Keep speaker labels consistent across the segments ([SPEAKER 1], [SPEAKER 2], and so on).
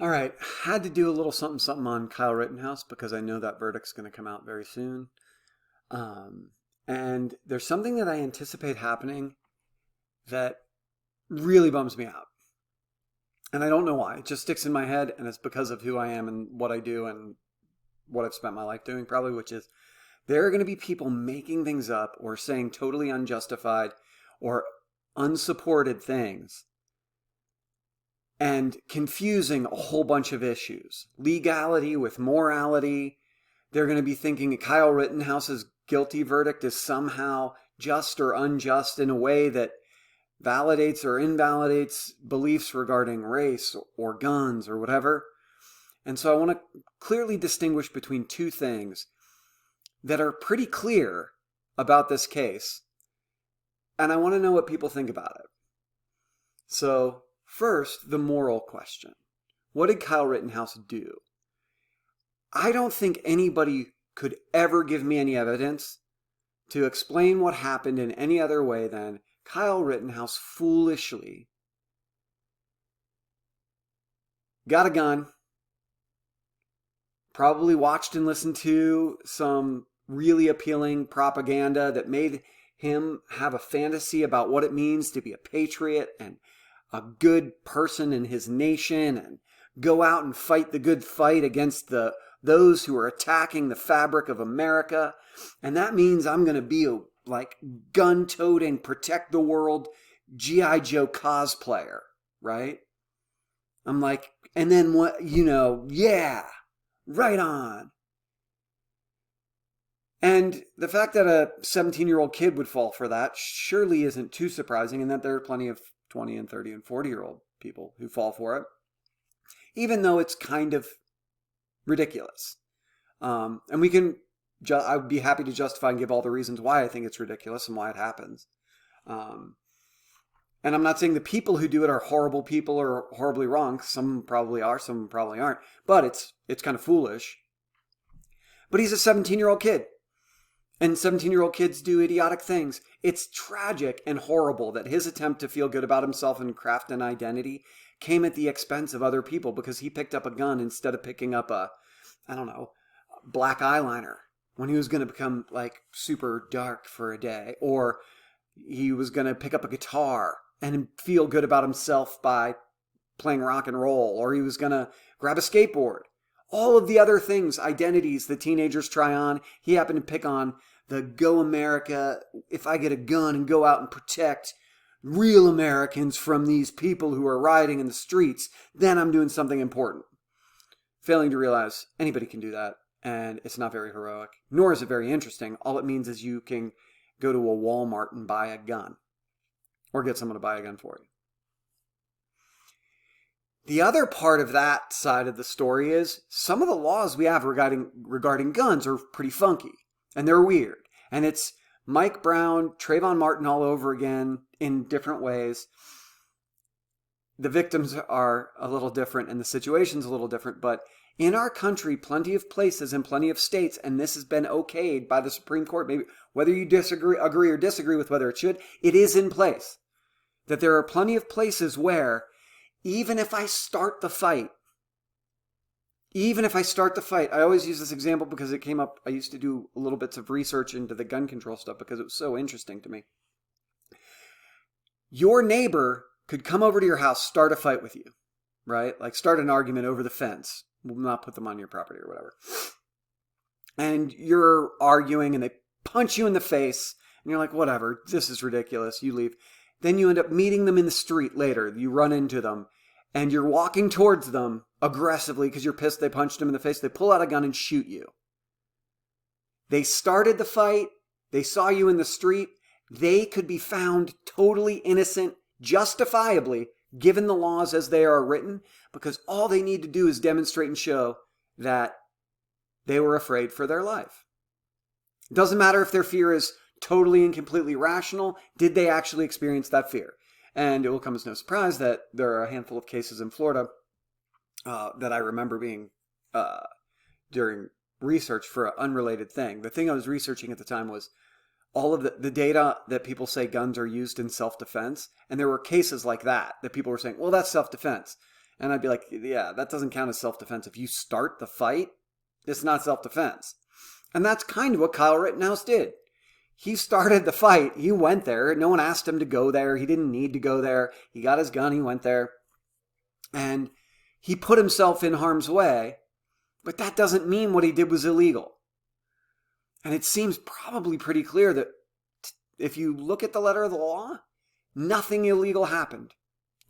[SPEAKER 1] All right, had to do a little something something on Kyle Rittenhouse because I know that verdict's going to come out very soon. Um, and there's something that I anticipate happening that really bums me out. And I don't know why. It just sticks in my head, and it's because of who I am and what I do and what I've spent my life doing, probably, which is there are going to be people making things up or saying totally unjustified or unsupported things and confusing a whole bunch of issues. Legality with morality. They're going to be thinking that Kyle Rittenhouse's guilty verdict is somehow just or unjust in a way that validates or invalidates beliefs regarding race or guns or whatever. And so I want to clearly distinguish between two things that are pretty clear about this case. And I want to know what people think about it. So first, the moral question. What did Kyle Rittenhouse do? I don't think anybody could ever give me any evidence to explain what happened in any other way than Kyle Rittenhouse foolishly got a gun, probably watched and listened to some really appealing propaganda that made him have a fantasy about what it means to be a patriot and a good person in his nation and go out and fight the good fight against those who are attacking the fabric of America. And that means I'm going to be a gun-toting, protect the world G.I. Joe cosplayer, right? I'm like, and then what, yeah, right on. And the fact that a 17-year-old kid would fall for that surely isn't too surprising, and that there are plenty of 20 and 30 and 40-year-old people who fall for it, even though it's kind of ridiculous. And I would be happy to justify and give all the reasons why I think it's ridiculous and why it happens. And I'm not saying the people who do it are horrible people or horribly wrong. Some probably are, some probably aren't. But it's kind of foolish. But he's a 17-year-old kid. And 17-year-old kids do idiotic things. It's tragic and horrible that his attempt to feel good about himself and craft an identity came at the expense of other people because he picked up a gun instead of picking up black eyeliner when he was going to become super dark for a day. Or he was going to pick up a guitar and feel good about himself by playing rock and roll. Or he was going to grab a skateboard. All of the other things, identities that teenagers try on, he happened to pick on the Go America, if I get a gun and go out and protect real Americans from these people who are rioting in the streets, then I'm doing something important. Failing to realize anybody can do that, and it's not very heroic, nor is it very interesting. All it means is you can go to a Walmart and buy a gun, or get someone to buy a gun for you. The other part of that side of the story is some of the laws we have regarding guns are pretty funky, and they're weird. And it's Mike Brown, Trayvon Martin all over again in different ways. The victims are a little different and the situation's a little different, but in our country, plenty of places and plenty of states, and this has been okayed by the Supreme Court, maybe whether you agree or disagree with whether it should, it is in place. That there are plenty of places where even if I start the fight, I always use this example because it came up. I used to do little bits of research into the gun control stuff because it was so interesting to me. Your neighbor could come over to your house, start a fight with you, right? Like start an argument over the fence. We'll not put them on your property or whatever. And you're arguing and they punch you in the face and you're like, whatever, this is ridiculous. You leave. Then you end up meeting them in the street later. You run into them and you're walking towards them aggressively because you're pissed they punched them in the face. They pull out a gun and shoot you. They started the fight. They saw you in the street. They could be found totally innocent, justifiably, given the laws as they are written, because all they need to do is demonstrate and show that they were afraid for their life. It doesn't matter if their fear is totally and completely rational. Did they actually experience that fear? And it will come as no surprise that there are a handful of cases in Florida that I remember being during research for an unrelated thing. The thing I was researching at the time was all of the data that people say guns are used in self-defense. And there were cases like that people were saying, well, that's self-defense. And I'd be like, yeah, that doesn't count as self-defense. If you start the fight, it's not self-defense. And that's kind of what Kyle Rittenhouse did. He started the fight. He went there. No one asked him to go there. He didn't need to go there. He got his gun. He went there. And he put himself in harm's way. But that doesn't mean what he did was illegal. And it seems probably pretty clear that if you look at the letter of the law, nothing illegal happened.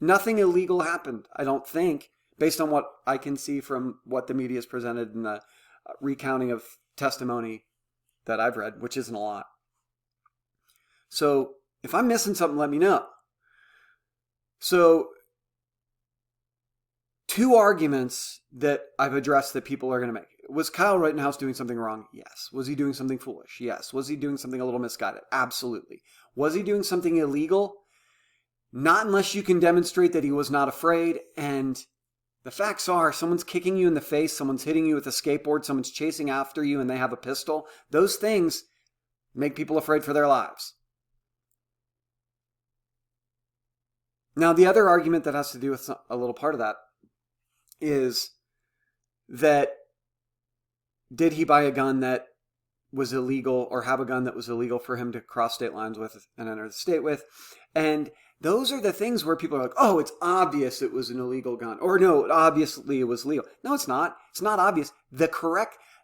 [SPEAKER 1] Nothing illegal happened, I don't think, based on what I can see from what the media has presented in the recounting of testimony that I've read, which isn't a lot. So if I'm missing something, let me know. So 2 arguments that I've addressed that people are going to make. Was Kyle Rittenhouse doing something wrong? Yes. Was he doing something foolish? Yes. Was he doing something a little misguided? Absolutely. Was he doing something illegal? Not unless you can demonstrate that he was not afraid. And the facts are, someone's kicking you in the face, someone's hitting you with a skateboard, someone's chasing after you and they have a pistol. Those things make people afraid for their lives. Now, the other argument that has to do with a little part of that is that did he buy a gun that was illegal or have a gun that was illegal for him to cross state lines with and enter the state with? And those are the things where people are like, oh, it's obvious it was an illegal gun. Or no, obviously it was legal. No, it's not. It's not obvious. The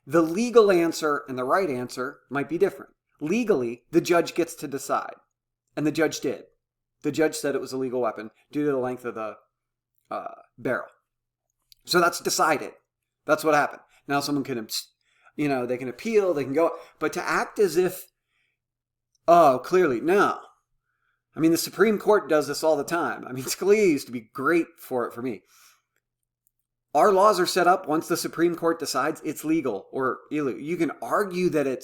[SPEAKER 1] legal answer and the right answer might be different. Legally, the judge gets to decide. And the judge did. The judge said it was a legal weapon due to the length of the barrel. So that's decided. That's what happened. Now someone can, they can appeal, they can go, but to act as if, oh, clearly, no. I mean, the Supreme Court does this all the time. I mean, Scalia used to be great for it for me. Our laws are set up once the Supreme Court decides it's legal or illegal. You can argue that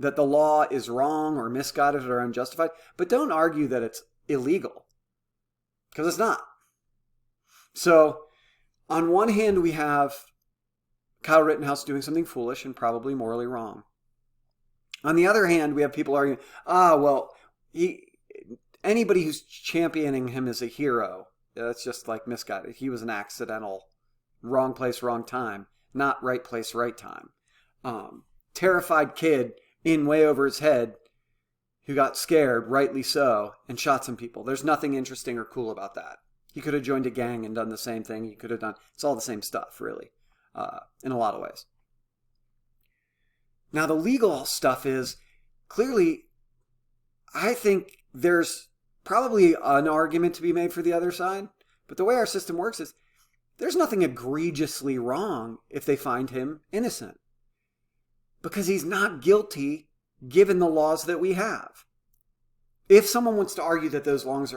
[SPEAKER 1] the law is wrong or misguided or unjustified, but don't argue that it's illegal, because it's not. So, on one hand, we have Kyle Rittenhouse doing something foolish and probably morally wrong. On the other hand, we have people arguing, anybody who's championing him as a hero, that's just like misguided. He was an accidental, wrong place, wrong time, not right place, right time. Terrified kid in way over his head who got scared, rightly so, and shot some people. There's nothing interesting or cool about that. He could have joined a gang and done the same thing. He could have done, it's all the same stuff, really, in a lot of ways. Now, the legal stuff is, clearly, I think there's probably an argument to be made for the other side, but the way our system works is, there's nothing egregiously wrong if they find him innocent, because he's not guilty given the laws that we have. If someone wants to argue that those laws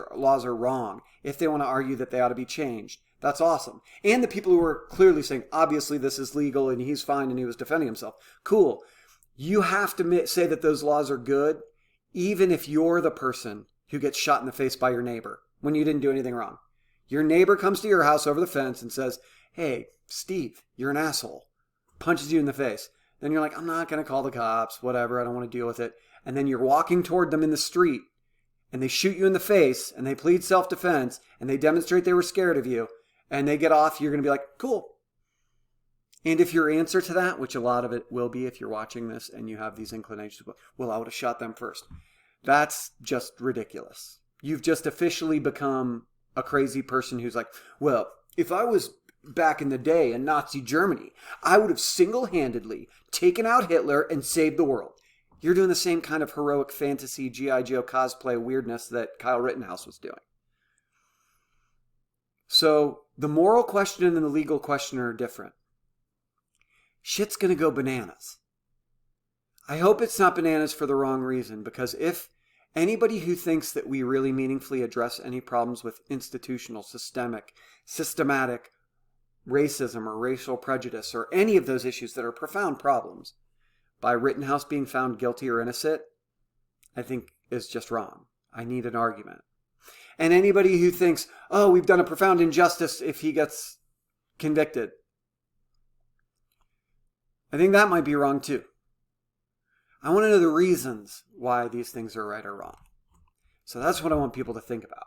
[SPEAKER 1] are wrong, if they want to argue that they ought to be changed, that's awesome. And the people who are clearly saying, obviously this is legal and he's fine and he was defending himself, cool. You have to say that those laws are good, even if you're the person who gets shot in the face by your neighbor when you didn't do anything wrong. Your neighbor comes to your house over the fence and says, hey, Steve, you're an asshole. Punches you in the face. Then you're like, I'm not going to call the cops, whatever, I don't want to deal with it. And then you're walking toward them in the street and they shoot you in the face and they plead self-defense and they demonstrate they were scared of you and they get off, you're going to be like, cool. And if your answer to that, which a lot of it will be if you're watching this and you have these inclinations, well, I would have shot them first. That's just ridiculous. You've just officially become a crazy person who's like, well, if I was back in the day in Nazi Germany, I would have single-handedly taken out Hitler and saved the world. You're doing the same kind of heroic fantasy G.I. Joe cosplay weirdness that Kyle Rittenhouse was doing. So the moral question and the legal question are different. Shit's going to go bananas. I hope it's not bananas for the wrong reason, because if anybody who thinks that we really meaningfully address any problems with institutional, systematic racism or racial prejudice or any of those issues that are profound problems by Rittenhouse being found guilty or innocent, I think is just wrong. I need an argument. And anybody who thinks, oh, we've done a profound injustice if he gets convicted, I think that might be wrong too. I want to know the reasons why these things are right or wrong. So that's what I want people to think about.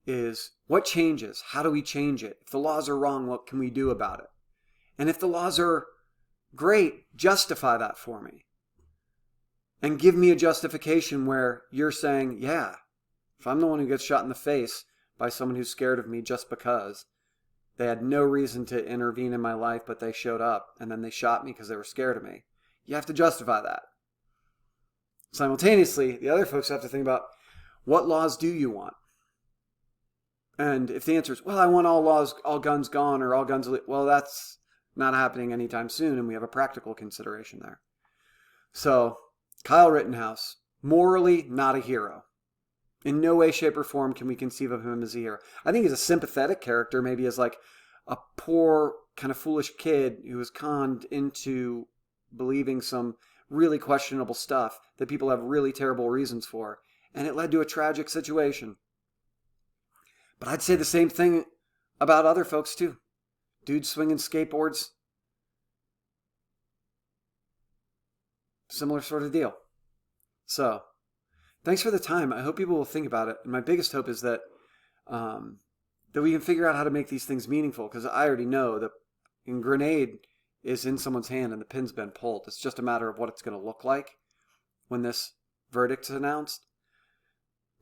[SPEAKER 1] is what changes? How do we change it? If the laws are wrong, what can we do about it? And if the laws are great, justify that for me. And give me a justification where you're saying, yeah, if I'm the one who gets shot in the face by someone who's scared of me just because they had no reason to intervene in my life, but they showed up and then they shot me because they were scared of me, you have to justify that. Simultaneously, the other folks have to think about, what laws do you want? And if the answer is, well, I want all guns gone or all guns, well, that's not happening anytime soon, and we have a practical consideration there. So, Kyle Rittenhouse, morally not a hero. In no way, shape, or form can we conceive of him as a hero. I think he's a sympathetic character, maybe as like a poor, kind of foolish kid who was conned into believing some really questionable stuff that people have really terrible reasons for, and it led to a tragic situation. But I'd say the same thing about other folks too. Dudes swinging skateboards. Similar sort of deal. So, thanks for the time. I hope people will think about it. And my biggest hope is that that we can figure out how to make these things meaningful. Because I already know that a grenade is in someone's hand and the pin's been pulled. It's just a matter of what it's going to look like when this verdict's announced.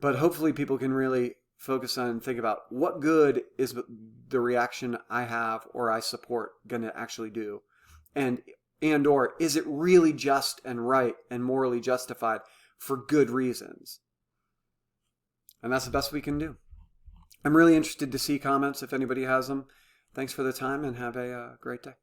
[SPEAKER 1] But hopefully people can really focus on and think about what good is the reaction I have or I support going to actually do, and or is it really just and right and morally justified for good reasons? And that's the best we can do. I'm really interested to see comments if anybody has them. Thanks for the time and have a great day.